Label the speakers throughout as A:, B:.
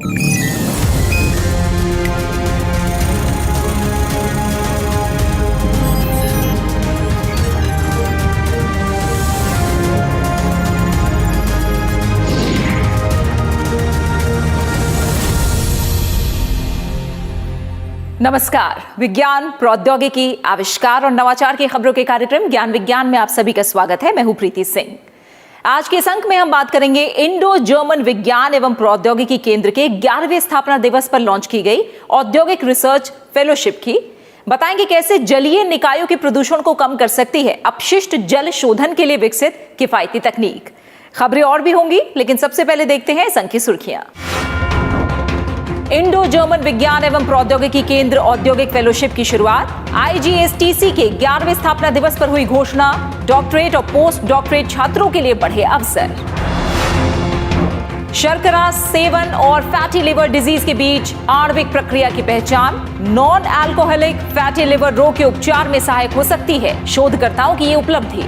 A: नमस्कार। विज्ञान, प्रौद्योगिकी, आविष्कार और नवाचार की खबरों के कार्यक्रम ज्ञान विज्ञान में आप सभी का स्वागत है। मैं हूं प्रीति सिंह। आज के इस अंक में हम बात करेंगे इंडो जर्मन विज्ञान एवं प्रौद्योगिकी केंद्र के 11वें स्थापना दिवस पर लॉन्च की गई औद्योगिक रिसर्च फेलोशिप की। बताएंगे कैसे जलीय निकायों के प्रदूषण को कम कर सकती है अपशिष्ट जल शोधन के लिए विकसित किफायती तकनीक। खबरें और भी होंगी, लेकिन सबसे पहले देखते हैं इस अंक की सुर्खियां। इंडो जर्मन विज्ञान एवं प्रौद्योगिकी केंद्र औद्योगिक फेलोशिप की शुरुआत। IGSTC के 11वें स्थापना दिवस पर हुई घोषणा। डॉक्टरेट और पोस्ट डॉक्टरेट छात्रों के लिए बढ़े अवसर। शर्करा सेवन और फैटी लिवर डिजीज के बीच आणविक प्रक्रिया की पहचान। नॉन अल्कोहलिक फैटी लिवर रोग के उपचार में सहायक हो सकती है, शोधकर्ताओं की ये उपलब्धि।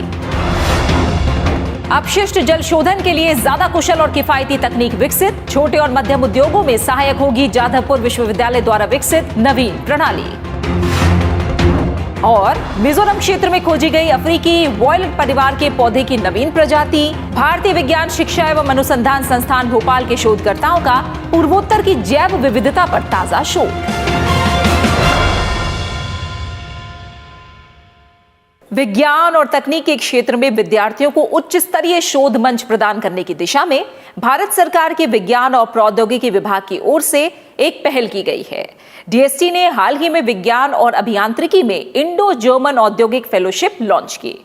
A: अपशिष्ट जल शोधन के लिए ज्यादा कुशल और किफायती तकनीक विकसित। छोटे और मध्यम उद्योगों में सहायक होगी जादवपुर विश्वविद्यालय द्वारा विकसित नवीन प्रणाली। और मिजोरम क्षेत्र में खोजी गई अफ्रीकी वॉयलेट परिवार के पौधे की नवीन प्रजाति। भारतीय विज्ञान शिक्षा एवं अनुसंधान संस्थान भोपाल के शोधकर्ताओं का पूर्वोत्तर की जैव विविधता पर ताजा शोध। विज्ञान और तकनीक के क्षेत्र में विद्यार्थियों को उच्च स्तरीय शोध मंच प्रदान करने की दिशा में भारत सरकार के विज्ञान और प्रौद्योगिकी विभाग की ओर से एक पहल की गई है। DST ने हाल ही में विज्ञान और अभियांत्रिकी में इंडो जर्मन औद्योगिक फेलोशिप लॉन्च की।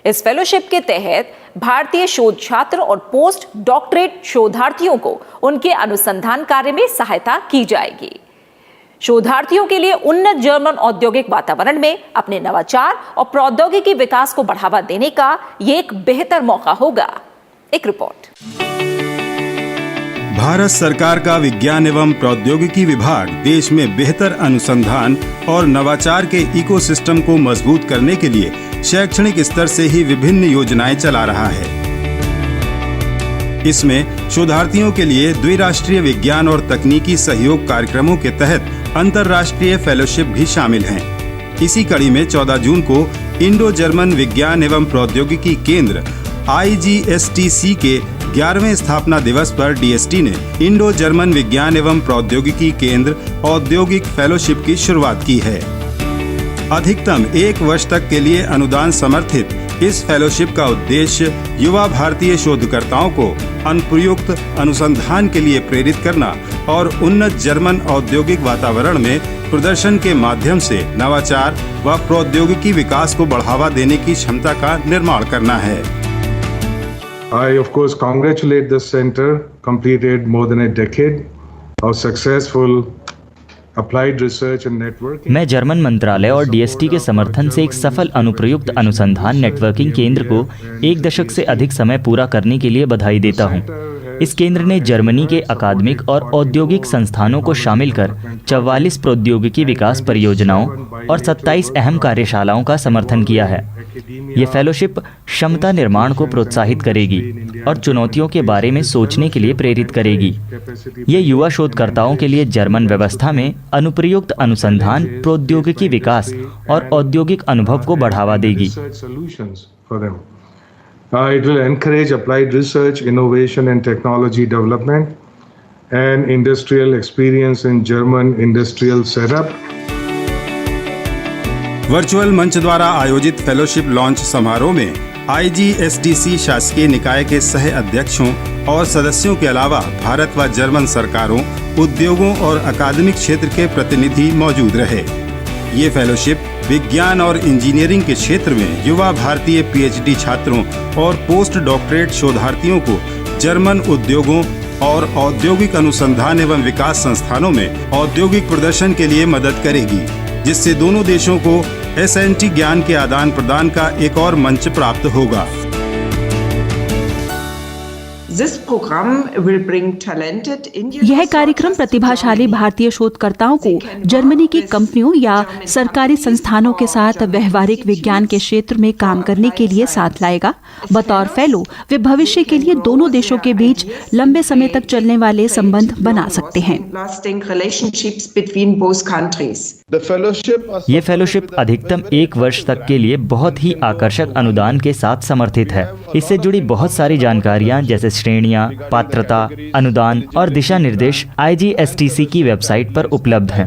A: इस फेलोशिप के तहत भारतीय शोध छात्र और पोस्ट डॉक्टरेट शोधार्थियों को उनके अनुसंधान कार्य में सहायता की जाएगी। शोधार्थियों के लिए उन्नत जर्मन औद्योगिक वातावरण में अपने नवाचार और प्रौद्योगिकी विकास को बढ़ावा देने का ये एक बेहतर मौका होगा। एक रिपोर्ट।
B: भारत सरकार का विज्ञान एवं प्रौद्योगिकी विभाग देश में बेहतर अनुसंधान और नवाचार के इकोसिस्टम को मजबूत करने के लिए शैक्षणिक स्तर से ही विभिन्न योजनाएं चला रहा है। इसमें शोधार्थियों के लिए द्विराष्ट्रीय विज्ञान और तकनीकी सहयोग कार्यक्रमों के तहत अंतर्राष्ट्रीय फेलोशिप भी शामिल हैं। इसी कड़ी में 14 जून को इंडो जर्मन विज्ञान एवं प्रौद्योगिकी केंद्र IGSTC के 11वें स्थापना दिवस पर DST ने इंडो जर्मन विज्ञान एवं प्रौद्योगिकी केंद्र औद्योगिक फेलोशिप की शुरुआत की है। अधिकतम 1 वर्ष तक के लिए अनुदान समर्थित इस फेलोशिप का उद्देश्य युवा भारतीय शोधकर्ताओं को अनुप्रयुक्त अनुसंधान के लिए प्रेरित करना और उन्नत जर्मन औद्योगिक वातावरण में प्रदर्शन के माध्यम से नवाचार व प्रौद्योगिकी विकास को बढ़ावा देने की क्षमता का निर्माण करना है।
C: I of course congratulate the center, completed more than a decade of successful applied research and networking।
D: मैं जर्मन मंत्रालय और DST के समर्थन से एक सफल अनुप्रयुक्त अनुसंधान नेटवर्किंग केंद्र को 1 दशक से अधिक समय पूरा करने के लिए बधाई देता हूं। इस केंद्र ने जर्मनी के अकादमिक और औद्योगिक संस्थानों को शामिल कर 44 प्रौद्योगिकी विकास परियोजनाओं और 27 अहम कार्यशालाओं का समर्थन किया है। ये फेलोशिप क्षमता निर्माण को प्रोत्साहित करेगी और चुनौतियों के बारे में सोचने के लिए प्रेरित करेगी। ये युवा शोधकर्ताओं के लिए जर्मन व्यवस्था में अनुप्रयुक्त अनुसंधान, प्रौद्योगिकी विकास और औद्योगिक अनुभव को बढ़ावा देगी।
C: It will encourage applied research, innovation and technology development and industrial experience in German industrial setup।
B: Virtual मंच द्वारा आयोजित फेलोशिप लॉन्च समारोह में IGSTC शासकीय निकाय के सह अध्यक्षों और सदस्यों के अलावा भारत व जर्मन सरकारों, उद्योगों और अकादमिक क्षेत्र के प्रतिनिधि मौजूद रहे। ये फेलोशिप विज्ञान और इंजीनियरिंग के क्षेत्र में युवा भारतीय PhD छात्रों और पोस्ट डॉक्टरेट शोधार्थियों को जर्मन उद्योगों और औद्योगिक अनुसंधान एवं विकास संस्थानों में औद्योगिक प्रदर्शन के लिए मदद करेगी, जिससे दोनों देशों को SNT ज्ञान के आदान प्रदान का एक और मंच प्राप्त होगा।
E: यह कार्यक्रम प्रतिभाशाली भारतीय शोधकर्ताओं को जर्मनी की कंपनियों या सरकारी संस्थानों के साथ व्यवहारिक विज्ञान के क्षेत्र में काम करने के लिए साथ लाएगा। बतौर फेलो वे भविष्य के लिए दोनों देशों के बीच लंबे समय तक चलने वाले संबंध बना सकते हैं।
D: ये फेलोशिप अधिकतम 1 वर्ष तक के लिए बहुत ही आकर्षक अनुदान के साथ समर्थित है। इससे जुड़ी बहुत सारी जानकारियां जैसे श्रेणियां, पात्रता, अनुदान और दिशा निर्देश IGSTC की वेबसाइट पर उपलब्ध हैं।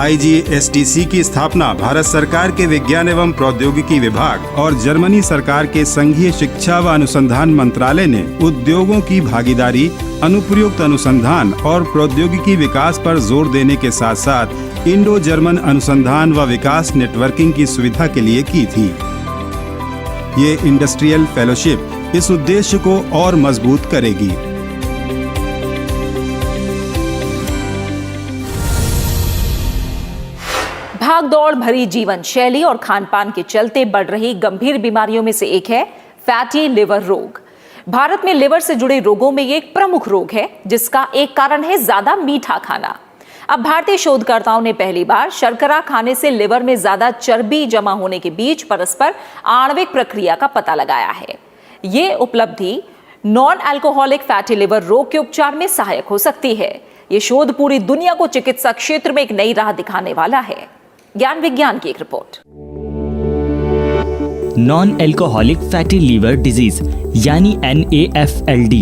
B: IGSTC की स्थापना भारत सरकार के विज्ञान एवं प्रौद्योगिकी विभाग और जर्मनी सरकार के संघीय शिक्षा व अनुसंधान मंत्रालय ने उद्योगों की भागीदारी, अनुप्रयुक्त अनुसंधान और प्रौद्योगिकी विकास पर जोर देने के साथ साथ इंडो जर्मन अनुसंधान व विकास नेटवर्किंग की सुविधा के लिए की थी। ये इंडस्ट्रियल फेलोशिप इस उद्देश्य को और मजबूत करेगी।
A: भागदौड़ भरी जीवन शैली और खानपान के चलते बढ़ रही गंभीर बीमारियों में से एक है फैटी लिवर रोग। भारत में लिवर से जुड़े रोगों में ये एक प्रमुख रोग है, जिसका एक कारण है ज्यादा मीठा खाना। अब भारतीय शोधकर्ताओं ने पहली बार शर्करा खाने से लिवर में ज्यादा चर्बी जमा होने के बीच परस्पर आणविक प्रक्रिया का पता लगाया है। ये उपलब्धि नॉन अल्कोहलिक फैटी लिवर रोग के उपचार में सहायक हो सकती है। ये शोध पूरी दुनिया को चिकित्सा क्षेत्र में एक नई राह दिखाने वाला है। ज्ञान विज्ञान की एक रिपोर्ट।
D: Non alcoholic fatty liver disease यानी NAFLD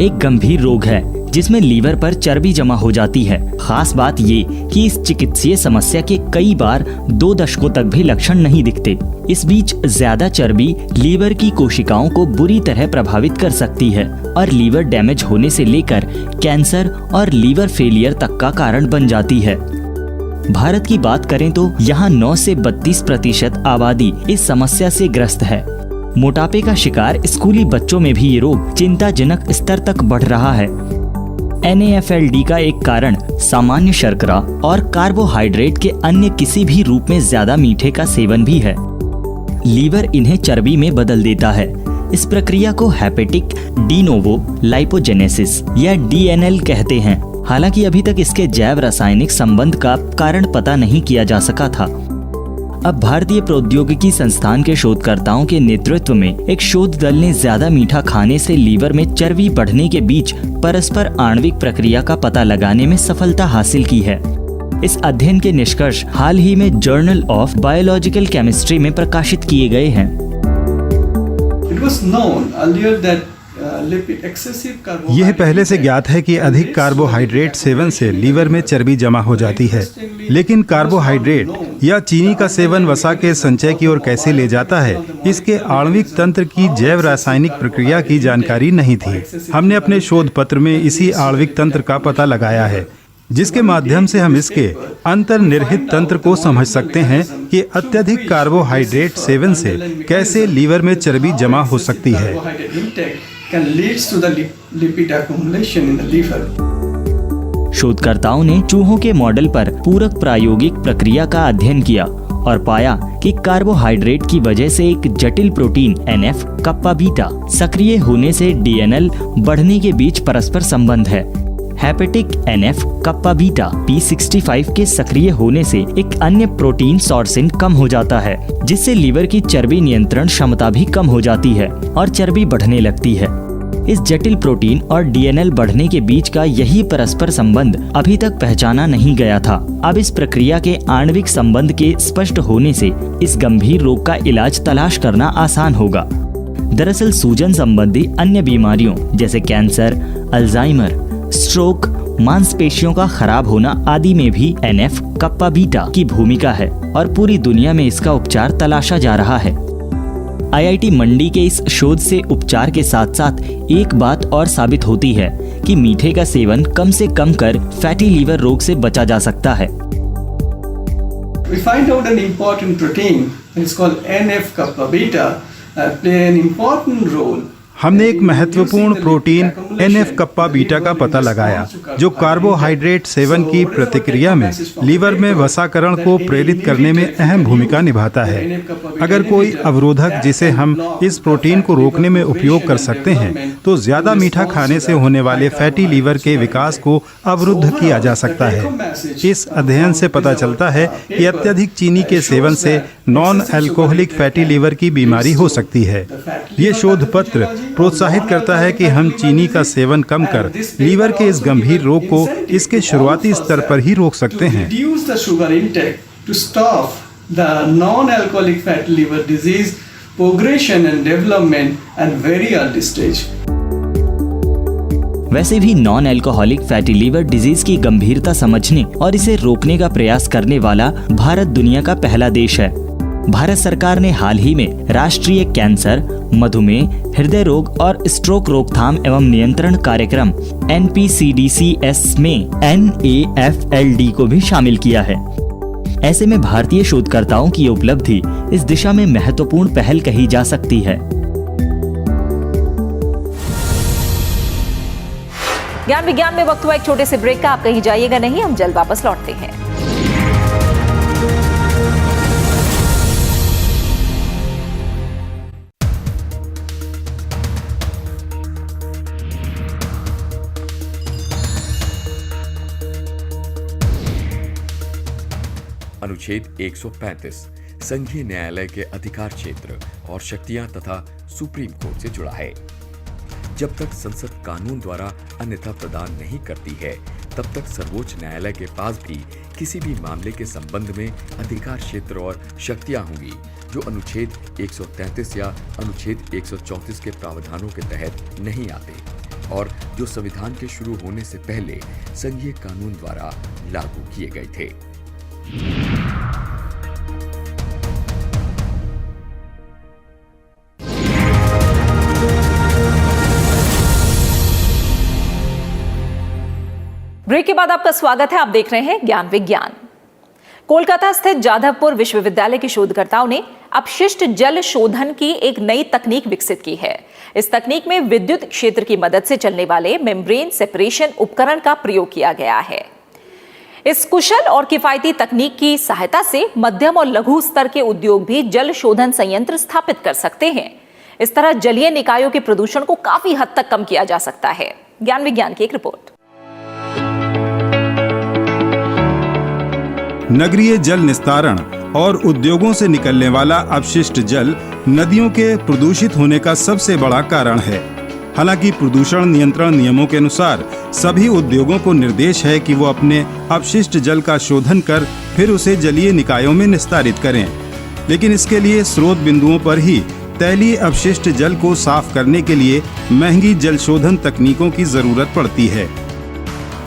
D: एक गंभीर रोग है जिसमें लीवर पर चर्बी जमा हो जाती है। खास बात ये कि इस चिकित्सीय समस्या के कई बार 2 दशकों तक भी लक्षण नहीं दिखते। इस बीच ज्यादा चर्बी लीवर की कोशिकाओं को बुरी तरह प्रभावित कर सकती है और लीवर डैमेज होने से लेकर कैंसर और लीवर फेलियर तक का कारण बन जाती है। भारत की बात करें तो यहाँ 9 से 32% आबादी इस समस्या से ग्रस्त है। मोटापे का शिकार स्कूली बच्चों में भी ये रोग चिंताजनक स्तर तक बढ़ रहा है। NAFLD का एक कारण सामान्य शर्करा और कार्बोहाइड्रेट के अन्य किसी भी रूप में ज्यादा मीठे का सेवन भी है। लीवर इन्हें चर्बी में बदल देता है। इस प्रक्रिया को हेपेटिक डी नोवो लाइपोजेनेसिस या DNL कहते हैं। हालांकि अभी तक इसके जैव रासायनिक संबंध का कारण पता नहीं किया जा सका था। अब भारतीय प्रौद्योगिकी संस्थान के शोधकर्ताओं के नेतृत्व में एक शोध दल ने ज्यादा मीठा खाने से लीवर में चर्बी बढ़ने के बीच परस्पर आणविक प्रक्रिया का पता लगाने में सफलता हासिल की है। इस अध्ययन के निष्कर्ष हाल ही में जर्नल ऑफ बायोलॉजिकल केमिस्ट्री में प्रकाशित किए गए हैं।
B: यह पहले से ज्ञात है कि अधिक कार्बोहाइड्रेट सेवन से लीवर में चर्बी जमा हो जाती है, लेकिन कार्बोहाइड्रेट या चीनी का सेवन वसा के संचय की ओर कैसे ले जाता है, इसके आणविक तंत्र की जैव रासायनिक प्रक्रिया की जानकारी नहीं थी। हमने अपने शोध पत्र में इसी आणविक तंत्र का पता लगाया है, जिसके माध्यम से हम इसके अंतर्निहित तंत्र को समझ सकते हैं कि अत्यधिक कार्बोहाइड्रेट सेवन से कैसे लीवर में चर्बी जमा हो सकती है।
D: शोधकर्ताओं ने चूहों के मॉडल पर पूरक प्रायोगिक प्रक्रिया का अध्ययन किया और पाया कि कार्बोहाइड्रेट की वजह से एक जटिल प्रोटीन NF कप्पा बीटा सक्रिय होने से DNL बढ़ने के बीच परस्पर संबंध है। Hepatic NF kappa beta P65 के सक्रिय होने से एक अन्य प्रोटीन सॉर्सिन कम हो जाता है, जिससे लीवर की चर्बी नियंत्रण क्षमता भी कम हो जाती है और चर्बी बढ़ने लगती है। इस जटिल प्रोटीन और DNL बढ़ने के बीच का यही परस्पर संबंध अभी तक पहचाना नहीं गया था। अब इस प्रक्रिया के आणविक संबंध के स्पष्ट होने से इस गंभीर रोग का इलाज तलाश करना आसान होगा। दरअसल सूजन संबंधी अन्य बीमारियों जैसे कैंसर, अल्जाइमर, स्ट्रोक, मांसपेशियों का खराब होना आदि में भी NF कप्पा बीटा की भूमिका है और पूरी दुनिया में इसका उपचार तलाशा जा रहा है। IIT मंडी के इस शोध से उपचार के साथ साथ एक बात और साबित होती है कि मीठे का सेवन कम से कम कर फैटी लीवर रोग से बचा जा सकता है।
F: We find out an important protein, it's called NF kappa beta, play an important role.
B: हमने एक महत्वपूर्ण प्रोटीन NF कप्पा बीटा का पता लगाया जो कार्बोहाइड्रेट सेवन की प्रतिक्रिया में लीवर में वसाकरण को प्रेरित करने में अहम भूमिका निभाता है। अगर कोई अवरोधक जिसे हम इस प्रोटीन को रोकने में उपयोग कर सकते हैं तो ज्यादा मीठा खाने से होने वाले फैटी लीवर के विकास को अवरुद्ध किया जा सकता है। इस अध्ययन से पता चलता है कि अत्यधिक चीनी के सेवन से नॉन अल्कोहलिक फैटी लीवर की बीमारी हो सकती है। ये शोध पत्र प्रोत्साहित करता है कि हम चीनी का सेवन कम कर लीवर के इस गंभीर रोग को इसके शुरुआती स्तर पर ही रोक सकते हैं।
F: The non-alcoholic fatty liver disease progression and development at very early stage.
D: वैसे भी non alcoholic fatty liver disease की गंभीरता समझने और इसे रोकने का प्रयास करने वाला भारत दुनिया का पहला देश है। भारत सरकार ने हाल ही में राष्ट्रीय कैंसर, मधुमेह, हृदय रोग और स्ट्रोक रोकथाम एवं नियंत्रण कार्यक्रम NPCDCS में NAFLD को भी शामिल किया है। ऐसे में भारतीय शोधकर्ताओं की उपलब्धि इस दिशा में महत्वपूर्ण पहल कही जा सकती है।
A: ज्ञान विज्ञान में वक्त हुआ एक छोटे से ब्रेक का। आप कहीं जाइएगा नहीं, हम जल्द वापस लौटते हैं।
G: अनुच्छेद 135 संघीय न्यायालय के अधिकार क्षेत्र और शक्तियां तथा सुप्रीम कोर्ट से जुड़ा है। जब तक संसद कानून द्वारा अन्यथा प्रदान नहीं करती है, तब तक सर्वोच्च न्यायालय के पास भी किसी भी मामले के संबंध में अधिकार क्षेत्र और शक्तियां होंगी जो अनुच्छेद 133 या अनुच्छेद 134 के प्रावधानों के तहत नहीं आते और जो संविधान के शुरू होने से पहले संघीय कानून द्वारा लागू किए गए थे।
A: ब्रेक के बाद आपका स्वागत है। आप देख रहे हैं ज्ञान विज्ञान। कोलकाता स्थित जाधवपुर विश्वविद्यालय के शोधकर्ताओं ने अपशिष्ट जल शोधन की एक नई तकनीक विकसित की है। इस तकनीक में विद्युत क्षेत्र की मदद से चलने वाले मेम्ब्रेन सेपरेशन उपकरण का प्रयोग किया गया है। इस कुशल और किफायती तकनीक की सहायता से मध्यम और लघु स्तर के उद्योग भी जल शोधन संयंत्र स्थापित कर सकते हैं। इस तरह जलीय निकायों के प्रदूषण को काफी हद तक कम किया जा सकता है। ज्ञान विज्ञान की एक रिपोर्ट।
B: नगरीय जल निस्तारण और उद्योगों से निकलने वाला अपशिष्ट जल नदियों के प्रदूषित होने का सबसे बड़ा कारण है। हालांकि प्रदूषण नियंत्रण नियमों के अनुसार सभी उद्योगों को निर्देश है कि वो अपने अपशिष्ट जल का शोधन कर फिर उसे जलीय निकायों में निस्तारित करें, लेकिन इसके लिए स्रोत बिंदुओं पर ही तैलीय अपशिष्ट जल को साफ करने के लिए महंगी जल शोधन तकनीकों की जरूरत पड़ती है।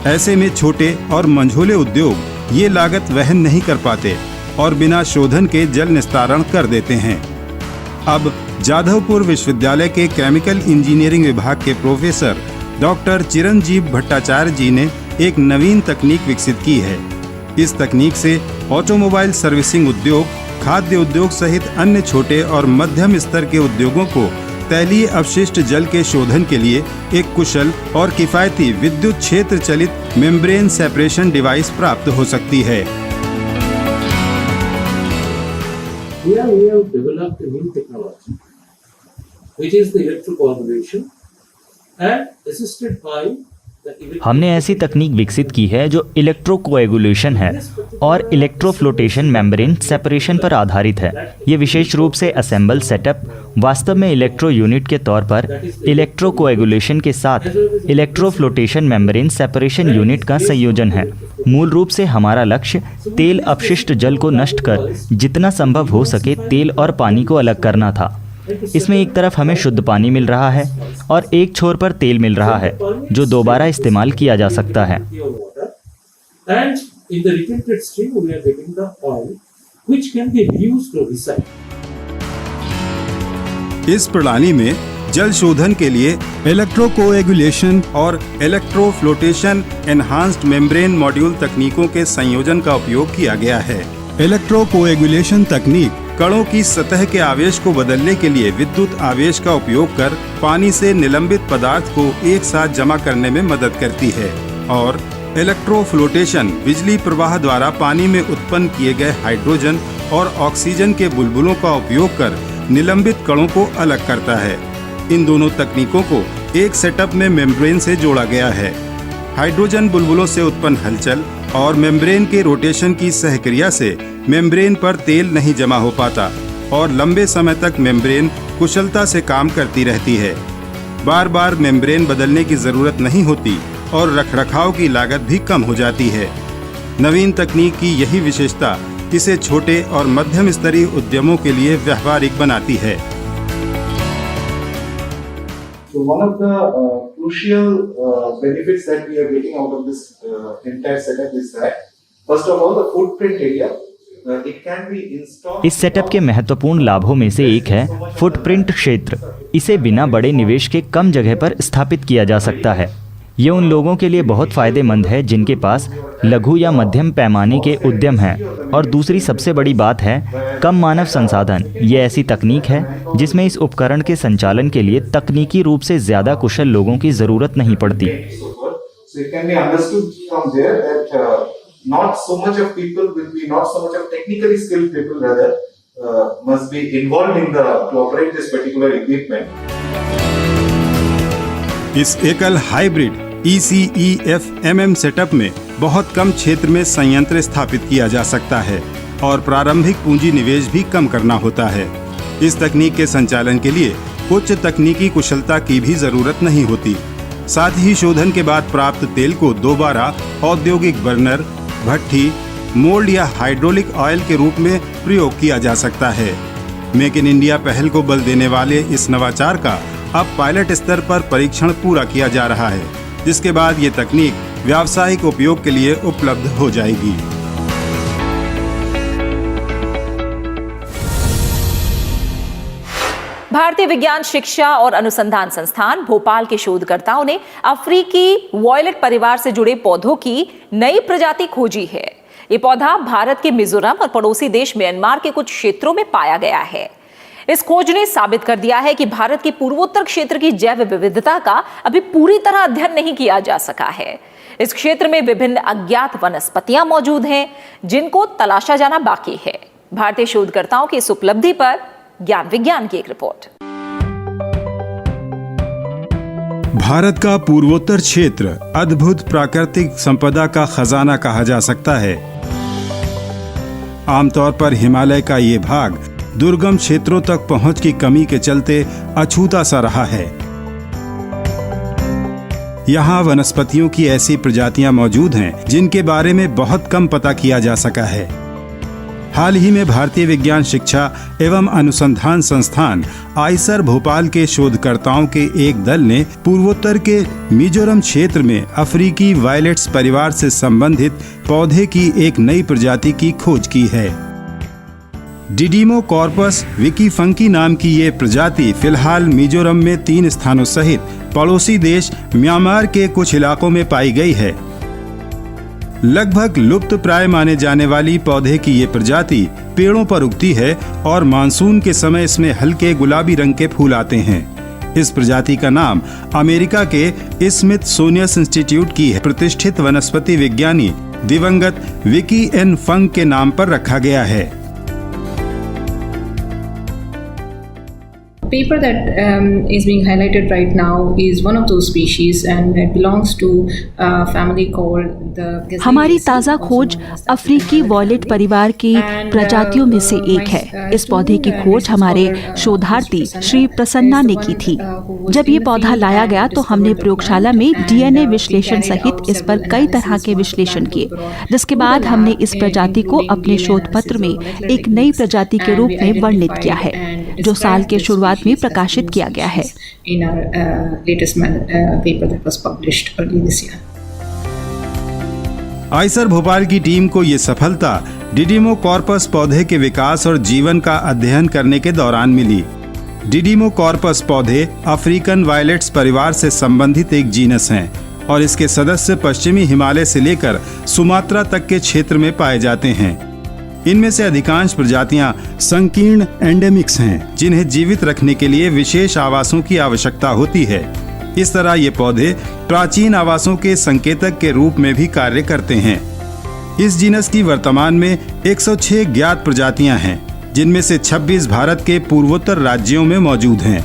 B: ऐसे में छोटे और मंझोले उद्योग ये लागत वहन नहीं कर पाते और बिना शोधन के जल निस्तारण कर देते हैं। अब जाधवपुर विश्वविद्यालय के केमिकल इंजीनियरिंग विभाग के प्रोफेसर डॉक्टर चिरंजीव भट्टाचार्य जी ने एक नवीन तकनीक विकसित की है। इस तकनीक से ऑटोमोबाइल सर्विसिंग उद्योग, खाद्य उद्योग सहित अन्य छोटे और मध्यम स्तर के उद्योगों को तैलीय अपशिष्ट जल के शोधन के लिए एक कुशल और किफायती विद्युत क्षेत्र चलित मेम्ब्रेन सेपरेशन डिवाइस प्राप्त हो सकती है।
H: Here we have developed a new technology, which is the electrocoagulation and assisted by
D: हमने ऐसी तकनीक विकसित की है जो इलेक्ट्रोकोएगुलेशन है और इलेक्ट्रोफ्लोटेशन मेम्ब्रेन सेपरेशन पर आधारित है। ये विशेष रूप से असेंबल सेटअप वास्तव में इलेक्ट्रो यूनिट के तौर पर इलेक्ट्रोकोएगुलेशन के साथ इलेक्ट्रोफ्लोटेशन मेम्ब्रेन सेपरेशन यूनिट का संयोजन है। मूल रूप से हमारा लक्ष्य तेल अपशिष्ट जल को नष्ट कर जितना संभव हो सके तेल और पानी को अलग करना था। इसमें एक तरफ हमें शुद्ध पानी मिल रहा है और एक छोर पर तेल मिल रहा है जो दोबारा इस्तेमाल किया जा सकता है।
B: इस प्रणाली में जल शोधन के लिए इलेक्ट्रोकोएगुलेशन और इलेक्ट्रोफ्लोटेशन एनहांस्ड मेम्ब्रेन मॉड्यूल तकनीकों के संयोजन का उपयोग किया गया है। इलेक्ट्रोकोएगुलेशन तकनीक कणों की सतह के आवेश को बदलने के लिए विद्युत आवेश का उपयोग कर पानी से निलंबित पदार्थ को एक साथ जमा करने में मदद करती है। और इलेक्ट्रोफ्लोटेशन बिजली प्रवाह द्वारा पानी में उत्पन्न किए गए हाइड्रोजन और ऑक्सीजन के बुलबुलों का उपयोग कर निलंबित कणों को अलग करता है। इन दोनों तकनीकों को एक सेटअप में मेम्ब्रेन से जोड़ा गया है। हाइड्रोजन बुलबुलों से उत्पन्न हलचल और मेम्ब्रेन के रोटेशन की सहक्रिया से मेम्ब्रेन पर तेल नहीं जमा हो पाता और लंबे समय तक मेम्ब्रेन कुशलता से काम करती रहती है। बार बार मेम्ब्रेन बदलने की जरूरत नहीं होती और रखरखाव की लागत भी कम हो जाती है। नवीन तकनीक की यही विशेषता इसे छोटे और मध्यम स्तरीय उद्यमों के लिए व्यावहारिक बनाती है।
I: So one of the crucial benefits that we are getting out of this entire setup is that first of all the footprint area it can be installed।
D: इस सेटअप के महत्वपूर्ण लाभों में से एक है फुटप्रिंट क्षेत्र। इसे बिना बड़े निवेश के कम जगह पर स्थापित किया जा सकता है। ये उन लोगों के लिए बहुत फायदेमंद है जिनके पास लघु या मध्यम पैमाने के उद्यम हैं। और दूसरी सबसे बड़ी बात है कम मानव संसाधन। ये ऐसी तकनीक है जिसमें इस उपकरण के संचालन के लिए तकनीकी रूप से ज़्यादा कुशल लोगों की ज़रूरत नहीं पड़ती।
B: इस एकल हाइब्रिड ECEFMM सेटअप में बहुत कम क्षेत्र में संयंत्र स्थापित किया जा सकता है और प्रारंभिक पूंजी निवेश भी कम करना होता है। इस तकनीक के संचालन के लिए उच्च तकनीकी कुशलता की भी जरूरत नहीं होती। साथ ही शोधन के बाद प्राप्त तेल को दोबारा औद्योगिक बर्नर, भट्ठी, मोल्ड या हाइड्रोलिक ऑयल के रूप में प्रयोग किया जा सकता है। मेक इन इंडिया पहल को बल देने वाले इस नवाचार का अब पायलट स्तर पर परीक्षण पूरा किया जा रहा है, जिसके बाद ये तकनीक व्यावसायिक उपयोग के लिए उपलब्ध हो जाएगी।
A: भारतीय विज्ञान शिक्षा और अनुसंधान संस्थान भोपाल के शोधकर्ताओं ने अफ्रीकी वॉयलेट परिवार से जुड़े पौधों की नई प्रजाति खोजी है। ये पौधा भारत के मिजोरम और पड़ोसी देश म्यांमार के कुछ क्षेत्रों में पाया गया है। इस खोज ने साबित कर दिया है कि भारत के पूर्वोत्तर क्षेत्र की जैव विविधता का अभी पूरी तरह अध्ययन नहीं किया जा सका है। इस क्षेत्र में विभिन्न अज्ञात वनस्पतियां मौजूद हैं, जिनको तलाशा जाना बाकी है। भारतीय शोधकर्ताओं की इस उपलब्धि पर ज्ञान विज्ञान की एक रिपोर्ट।
B: भारत का पूर्वोत्तर क्षेत्र अद्भुत प्राकृतिक संपदा का खजाना कहा जा सकता है। आमतौर पर हिमालय का ये भाग दुर्गम क्षेत्रों तक पहुंच की कमी के चलते अछूता सा रहा है। यहाँ वनस्पतियों की ऐसी प्रजातियां मौजूद हैं जिनके बारे में बहुत कम पता किया जा सका है। हाल ही में भारतीय विज्ञान शिक्षा एवं अनुसंधान संस्थान आईसर भोपाल के शोधकर्ताओं के एक दल ने पूर्वोत्तर के मिजोरम क्षेत्र में अफ्रीकी वायलेट्स परिवार से संबंधित पौधे की एक नई प्रजाति की खोज की है। डिडिमोकॉर्पस विकीफंकी नाम की ये प्रजाति फिलहाल मिजोरम में 3 स्थानों सहित पड़ोसी देश म्यांमार के कुछ इलाकों में पाई गई है। लगभग लुप्त प्राय माने जाने वाली पौधे की ये प्रजाति पेड़ों पर उगती है और मानसून के समय इसमें हल्के गुलाबी रंग के फूल आते हैं। इस प्रजाति का नाम अमेरिका के स्मिथसोनियन इंस्टीट्यूट की प्रतिष्ठित वनस्पति विज्ञानी दिवंगत विकी एन फंग के नाम पर रखा गया है।
J: The paper that is being highlighted right now is one of those species and it belongs to a family called the
E: हमारी ताज़ा खोज अफ्रीकी वॉयलेट परिवार की प्रजातियों में से एक है। इस पौधे की खोज हमारे शोधार्थी श्री प्रसन्ना ने की थी। जब ये पौधा लाया गया तो हमने प्रयोगशाला में DNA विश्लेषण सहित इस पर कई तरह के विश्लेषण किए, जिसके बाद हमने इस प्रजाति को अपने शोध पत्र में एक नई प्रजाति के रूप में वर्णित किया है, जो साल के शुरुआत में प्रकाशित किया गया है।
B: आईसर भोपाल की टीम को ये सफलता डिडिमोकॉर्पस पौधे के विकास और जीवन का अध्ययन करने के दौरान मिली। डिडिमोकॉर्पस पौधे अफ्रीकन वायलेट्स परिवार से संबंधित एक जीनस हैं और इसके सदस्य पश्चिमी हिमालय से लेकर सुमात्रा तक के क्षेत्र में पाए जाते हैं। इनमें से अधिकांश प्रजातियां संकीर्ण एंडेमिक्स हैं, जिन्हें जीवित रखने के लिए विशेष आवासों की आवश्यकता होती है। इस तरह ये पौधे प्राचीन आवासों के संकेतक के रूप में भी कार्य करते हैं। इस जीनस की वर्तमान में 106 ज्ञात प्रजातियां हैं, जिनमें से 26 भारत के पूर्वोत्तर राज्यों में मौजूद हैं।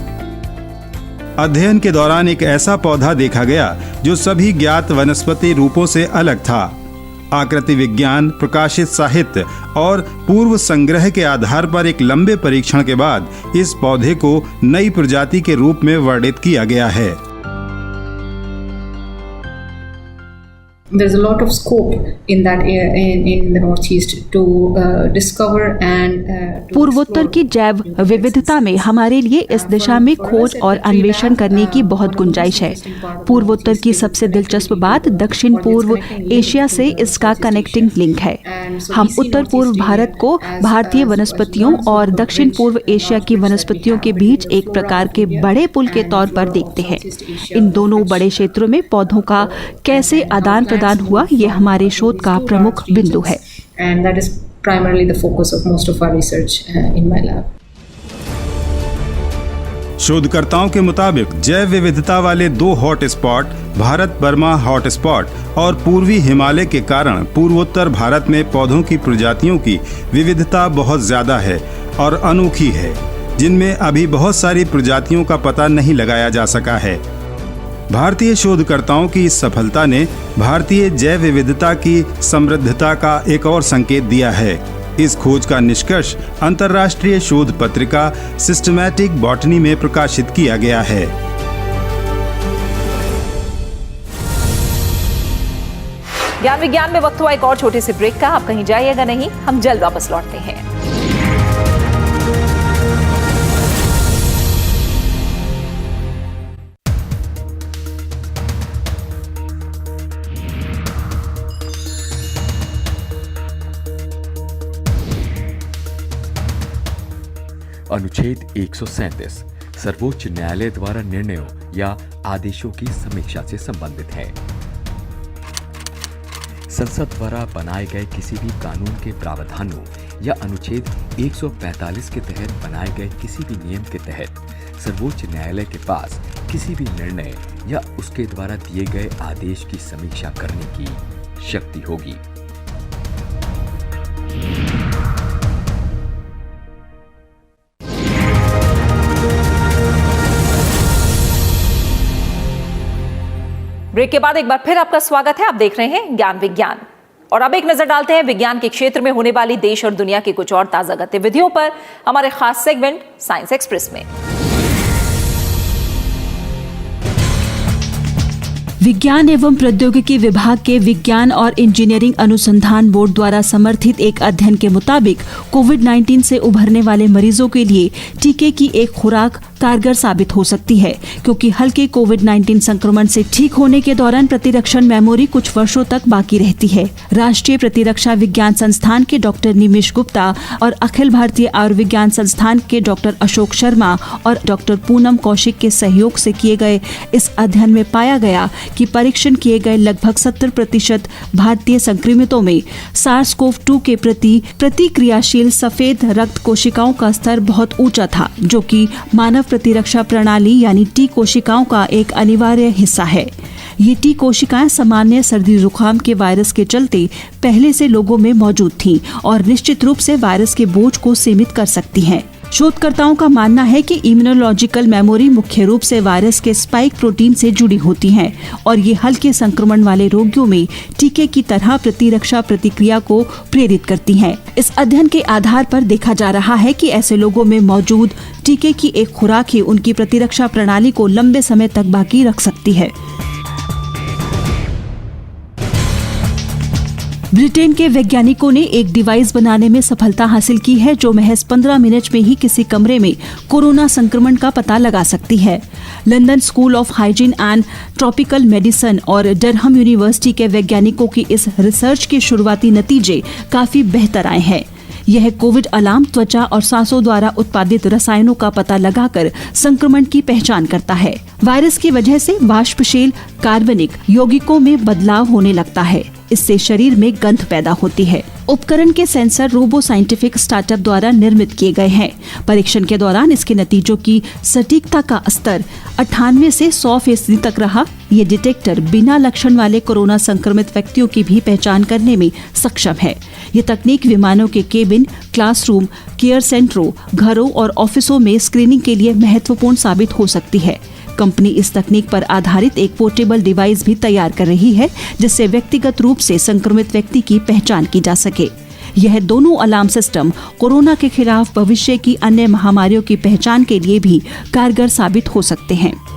B: अध्ययन के दौरान एक ऐसा पौधा देखा गया जो सभी ज्ञात वनस्पति रूपों से अलग था। आकृति विज्ञान, प्रकाशित साहित्य और पूर्व संग्रह के आधार पर एक लंबे परीक्षण के बाद इस पौधे को नई प्रजाति के रूप में वर्णित किया गया है।
J: There's a lot of scope in that in the northeast to discover and
E: पूर्वोत्तर की जैव विविधता में हमारे लिए इस दिशा में खोज और अन्वेषण करने की बहुत गुंजाइश है। पूर्वोत्तर की सबसे दिलचस्प बात दक्षिण पूर्व एशिया से इसका कनेक्टिंग लिंक है। हम उत्तर पूर्व भारत को भारतीय वनस्पतियों और दक्षिण पूर्व एशिया की वनस्पतियों के बीच एक प्रकार के बड़े पुल के तौर पर देखते हैं। इन दोनों बड़े क्षेत्रों में पौधों का कैसे आदान प्रदान हुआ, ये हमारे शोध का प्रमुख बिंदु है।
J: And that is primarily the focus of most of our research in my lab.
B: शोधकर्ताओं के मुताबिक जैव विविधता वाले 2 hot spot, Bharat Burma hot spot और पूर्वी हिमालय के कारण पूर्वोत्तर भारत में पौधों की प्रजातियों की विविधता बहुत ज्यादा है और अनोखी है, जिनमें अभी बहुत सारी प्रजातियों का पता नहीं लगाया जा सका है। भारतीय शोधकर्ताओं की इस सफलता ने भारतीय जैव विविधता की समृद्धता का एक और संकेत दिया है। इस खोज का निष्कर्ष अंतर्राष्ट्रीय शोध पत्रिका सिस्टमैटिक बॉटनी में प्रकाशित किया गया है।
A: ज्ञान विज्ञान में वक्त हुआ एक और छोटे से ब्रेक का। आप कहीं जाइएगा नहीं, हम जल्द वापस लौटते हैं।
G: अनुच्छेद 137 सर्वोच्च न्यायालय द्वारा निर्णयों या आदेशों की समीक्षा से संबंधित है। संसद द्वारा बनाए गए किसी भी कानून के प्रावधानों या अनुच्छेद 145 के तहत बनाए गए किसी भी नियम के तहत सर्वोच्च न्यायालय के पास किसी भी निर्णय या उसके द्वारा दिए गए आदेश की समीक्षा करने की शक्ति होगी।
A: ब्रेक के बाद एक बार फिर आपका स्वागत है। आप देख रहे हैं ज्ञान विज्ञान और अब एक नजर डालते हैं विज्ञान के क्षेत्र में होने वाली देश और दुनिया की कुछ और ताजा गतिविधियों पर हमारे खास सेगमेंट साइंस एक्सप्रेस में।
E: विज्ञान एवं प्रौद्योगिकी विभाग के विज्ञान और इंजीनियरिंग अनुसंधान बोर्ड द्वारा समर्थित एक अध्ययन के मुताबिक कोविड-19 से उभरने वाले मरीजों के लिए टीके की एक खुराक कारगर साबित हो सकती है, क्योंकि हल्के कोविड-19 संक्रमण से ठीक होने के दौरान प्रतिरक्षण मेमोरी कुछ वर्षों तक बाकी रहती है। राष्ट्रीय प्रतिरक्षा विज्ञान संस्थान के डॉक्टर निमिष गुप्ता और अखिल भारतीय आयुर्विज्ञान संस्थान के डॉक्टर अशोक शर्मा और डॉक्टर पूनम कौशिक के सहयोग से किए गए इस अध्ययन में पाया गया कि परीक्षण किए गए लगभग 70% भारतीय संक्रमितों में SARS-CoV-2 के प्रति प्रतिक्रियाशील सफेद रक्त कोशिकाओं का स्तर बहुत ऊंचा था, जो कि मानव प्रतिरक्षा प्रणाली यानी टी कोशिकाओं का एक अनिवार्य हिस्सा है। ये टी कोशिकाएं सामान्य सर्दी जुकाम के वायरस के चलते पहले से लोगों में मौजूद थीं और निश्चित रूप से वायरस के बोझ को सीमित कर सकती हैं। शोधकर्ताओं का मानना है कि इम्यूनोलॉजिकल मेमोरी मुख्य रूप से वायरस के स्पाइक प्रोटीन से जुड़ी होती हैं और ये हल्के संक्रमण वाले रोगियों में टीके की तरह प्रतिरक्षा प्रतिक्रिया को प्रेरित करती हैं। इस अध्ययन के आधार पर देखा जा रहा है कि ऐसे लोगों में मौजूद टीके की एक खुराक ही उनकी प्रतिरक्षा प्रणाली को लंबे समय तक बाकी रख सकती है। ब्रिटेन के वैज्ञानिकों ने एक डिवाइस बनाने में सफलता हासिल की है जो महज 15 मिनट में ही किसी कमरे में कोरोना संक्रमण का पता लगा सकती है। London school of hygiene and tropical medicine और डरहम यूनिवर्सिटी के वैज्ञानिकों की इस रिसर्च के शुरुआती नतीजे काफी बेहतर आए हैं। यह कोविड अलार्म, त्वचा और सांसों द्वारा उत्पादित रसायनों का पता लगाकर संक्रमण की पहचान करता है। वायरस की वजह से वाष्पशील कार्बनिक यौगिकों में बदलाव होने लगता है। इससे शरीर में गंध पैदा होती है। उपकरण के सेंसर रोबो साइंटिफिक स्टार्टअप द्वारा निर्मित किए गए हैं। परीक्षण के दौरान इसके नतीजों की सटीकता का स्तर 98 से 100% तक रहा। ये डिटेक्टर बिना लक्षण वाले कोरोना संक्रमित व्यक्तियों की भी पहचान करने में सक्षम है। ये तकनीक विमानों के केबिन, क्लासरूम, केयर सेंटरों, घरों और ऑफिसों में स्क्रीनिंग के लिए महत्वपूर्ण साबित हो सकती है। कंपनी इस तकनीक पर आधारित एक पोर्टेबल डिवाइस भी तैयार कर रही है, जिससे व्यक्तिगत रूप से संक्रमित व्यक्ति की पहचान की जा सके। यह दोनों अलार्म सिस्टम कोरोना के खिलाफ भविष्य की अन्य महामारियों की पहचान के लिए भी कारगर साबित हो सकते हैं।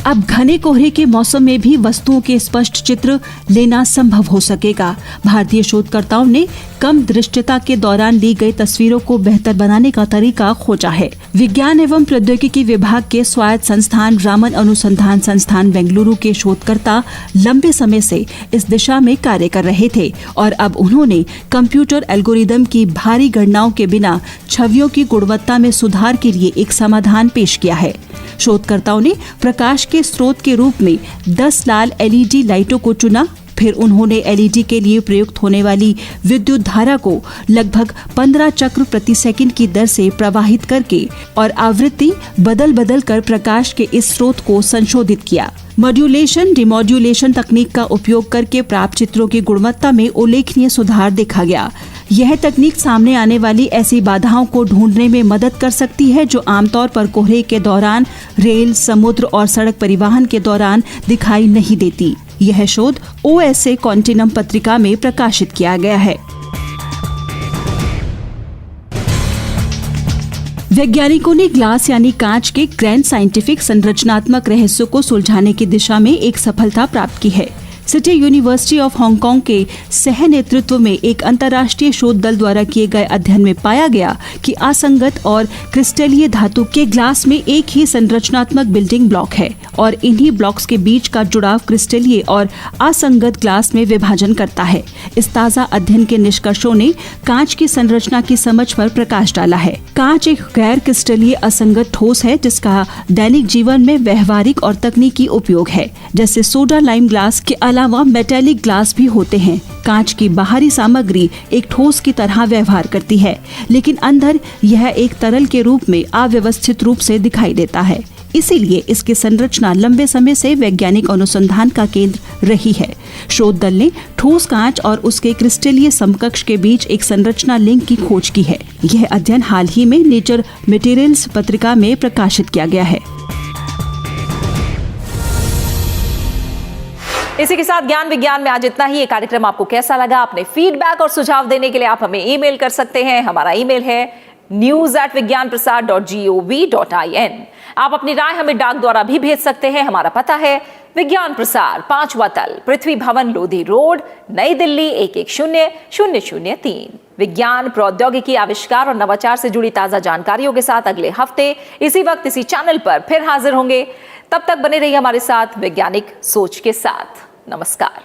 E: अब घने कोहरे के मौसम में भी वस्तुओं के स्पष्ट चित्र लेना संभव हो सकेगा। भारतीय शोधकर्ताओं ने कम दृश्यता के दौरान ली गई तस्वीरों को बेहतर बनाने का तरीका खोजा है। विज्ञान एवं प्रौद्योगिकी विभाग के स्वायत्त संस्थान रामन अनुसंधान संस्थान बेंगलुरु के शोधकर्ता लंबे समय से इस दिशा में कार्य कर रहे थे और अब उन्होंने कंप्यूटर एल्गोरिदम की भारी गणनाओं के बिना छवियों की गुणवत्ता में सुधार के लिए एक समाधान पेश किया है। शोधकर्ताओं ने प्रकाश के स्रोत के रूप में 10 लाल एलईडी लाइटों को चुना। फिर उन्होंने एलईडी के लिए प्रयुक्त होने वाली विद्युत धारा को लगभग 15 चक्र प्रति सेकंड की दर से प्रवाहित करके और आवृत्ति बदल कर प्रकाश के इस स्रोत को संशोधित किया। मॉड्यूलेशन डिमॉड्यूलेशन तकनीक का उपयोग करके प्राप्त चित्रों की गुणवत्ता में उल्लेखनीय सुधार देखा गया। यह तकनीक सामने आने वाली ऐसी बाधाओं को ढूंढने में मदद कर सकती है जो आमतौर पर कोहरे के दौरान, रेल, समुद्र और सड़क परिवहन के दौरान दिखाई नहीं देती। यह शोध OSA कॉन्टिनम पत्रिका में प्रकाशित किया गया है। वैज्ञानिकों ने ग्लास यानी कांच के ग्रैंड साइंटिफिक संरचनात्मक रहस्यों को सुलझाने की दिशा में एक सफलता प्राप्त की है। सिटी यूनिवर्सिटी ऑफ हांगकांग के सह नेतृत्व में एक अंतर्राष्ट्रीय शोध दल द्वारा किए गए अध्ययन में पाया गया कि असंगत और क्रिस्टलीय धातु के ग्लास में एक ही संरचनात्मक बिल्डिंग ब्लॉक है और इन्हीं ब्लॉक्स के बीच का जुड़ाव क्रिस्टलीय और असंगत ग्लास में विभाजन करता है। इस ताज़ा अध्ययन के निष्कर्षों ने कांच की संरचना की समझ पर प्रकाश डाला है। कांच एक गैर क्रिस्टलीय असंगत ठोस है जिसका दैनिक जीवन में व्यवहारिक और तकनीकी उपयोग है। जैसे सोडा लाइम ग्लास के अलावा मेटेलिक ग्लास भी होते हैं। कांच की बाहरी सामग्री एक ठोस की तरह व्यवहार करती है, लेकिन अंदर यह एक तरल के रूप में अव्यवस्थित रूप से दिखाई देता है। इसीलिए इसकी संरचना लंबे समय से वैज्ञानिक अनुसंधान का केंद्र रही है। शोध दल ने ठोस कांच और उसके क्रिस्टलीय समकक्ष के बीच एक संरचना लिंक की खोज की है। यह अध्ययन हाल ही में नेचर मटेरियल्स पत्रिका में प्रकाशित किया गया है।
A: इसी के साथ ज्ञान विज्ञान में आज इतना ही। ये कार्यक्रम आपको कैसा लगा? अपने फीडबैक और सुझाव देने के लिए आप हमें ईमेल कर सकते हैं। हमारा ईमेल है news@vigyanprasar.gov.in। आप अपनी राय हमें डाक द्वारा भी भेज सकते हैं। हमारा पता है विज्ञान प्रसार, 5वां तल, पृथ्वी भवन, लोधी रोड, नई दिल्ली 110003। विज्ञान, प्रौद्योगिकी, आविष्कार और नवाचार से जुड़ी ताजा जानकारियों के साथ अगले हफ्ते इसी वक्त इसी चैनल पर फिर हाजिर होंगे। तब तक बने रहिए हमारे साथ वैज्ञानिक सोच के साथ। नमस्कार।